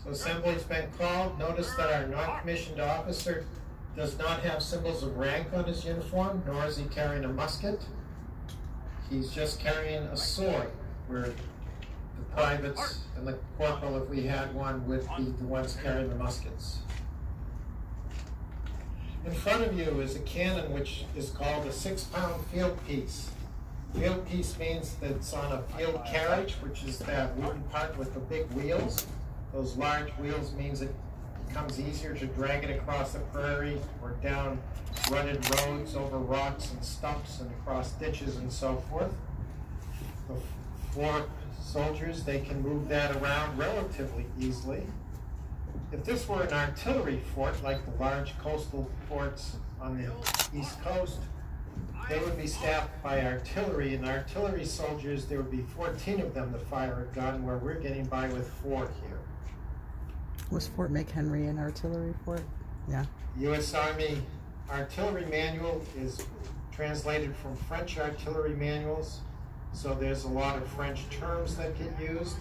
So assembly's been called. Notice that our non-commissioned officer does not have symbols of rank on his uniform, nor is he carrying a musket. He's just carrying a sword, where the privates and the corporal, if we had one, would be the ones carrying the muskets. In front of you is a cannon which is called a 6-pound field piece. Field piece means that it's on a field carriage, which is that wooden part with the big wheels. Those large wheels means it becomes easier to drag it across the prairie or down rutted roads, over rocks and stumps and across ditches and so forth. The 4 soldiers, they can move that around relatively easily. If this were an artillery fort, like the large coastal forts on the East Coast, they would be staffed by artillery, and artillery soldiers, there would be 14 of them to fire a gun, where we're getting by with 4 here. Was Fort McHenry an artillery fort? Yeah. U.S. Army artillery manual is translated from French artillery manuals, so there's a lot of French terms that get used.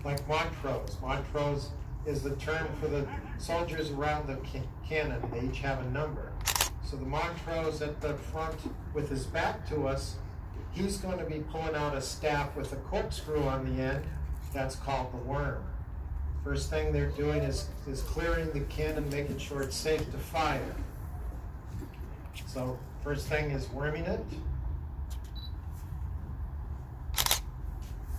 Like Montrose. Montrose is the term for the soldiers around the cannon. They each have a number. So the Montrose at the front with his back to us, he's going to be pulling out a staff with a corkscrew on the end. That's called the worm. First thing they're doing is clearing the cannon, making sure it's safe to fire. So first thing is worming it.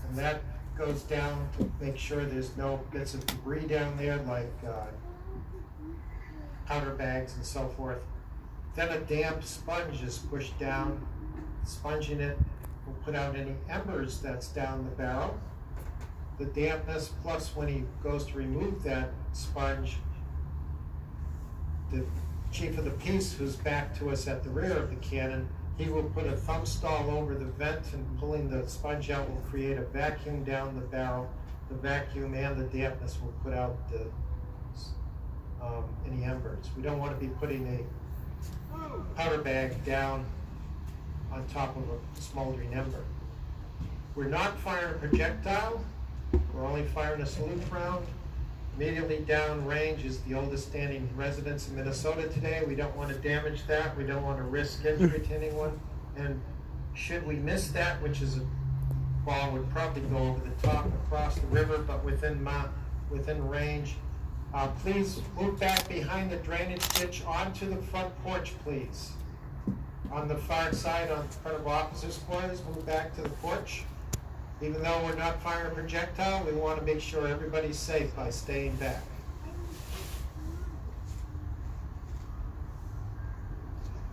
And that goes down to make sure there's no bits of debris down there, like powder bags and so forth. Then a damp sponge is pushed down. Sponging it will put out any embers that's down the barrel. The dampness, plus when he goes to remove that sponge, the chief of the piece, who's back to us at the rear of the cannon, he will put a thumb stall over the vent, and pulling the sponge out will create a vacuum down the barrel. The vacuum and the dampness will put out any embers. We don't want to be putting a powder bag down on top of a smoldering ember. We're not firing a projectile. We're only firing a salute round. Immediately down range is the oldest standing residence in Minnesota today. We don't want to damage that. We don't want to risk injury to anyone. And should we miss that, which is a ball would probably go over the top across the river, but within range, please move back behind the drainage ditch onto the front porch, please. On the far side, on front of officers' quarters, move back to the porch. Even though we're not firing a projectile, we want to make sure everybody's safe by staying back.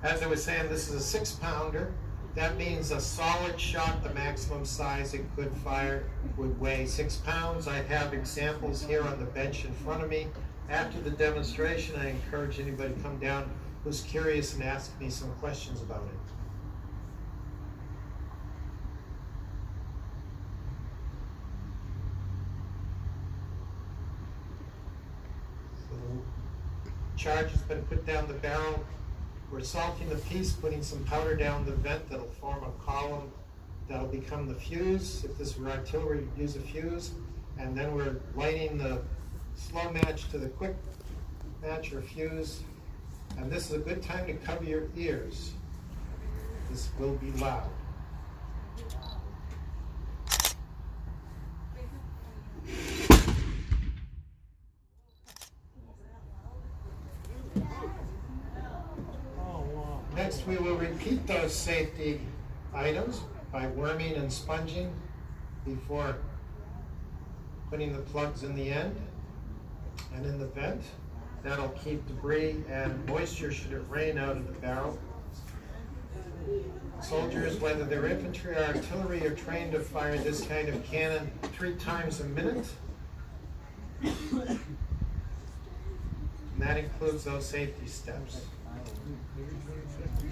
As I was saying, this is a 6-pounder. That means a solid shot, the maximum size it could fire, would weigh 6 pounds. I have examples here on the bench in front of me. After the demonstration, I encourage anybody to come down who's curious and ask me some questions about it. Charge has been put down the barrel. We're salting the piece, putting some powder down the vent that'll form a column that'll become the fuse. If this were artillery, we'd use a fuse. And then we're lighting the slow match to the quick match or fuse. And this is a good time to cover your ears. This will be loud. Next, we will repeat those safety items by worming and sponging before putting the plugs in the end and in the vent. That'll keep debris and moisture, should it rain, out of the barrel. Soldiers, whether they're infantry or artillery, are trained to fire this kind of cannon 3 times a minute. And that includes those safety steps.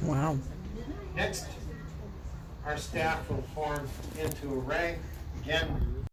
Wow. Next, our staff will form into a rank. Again,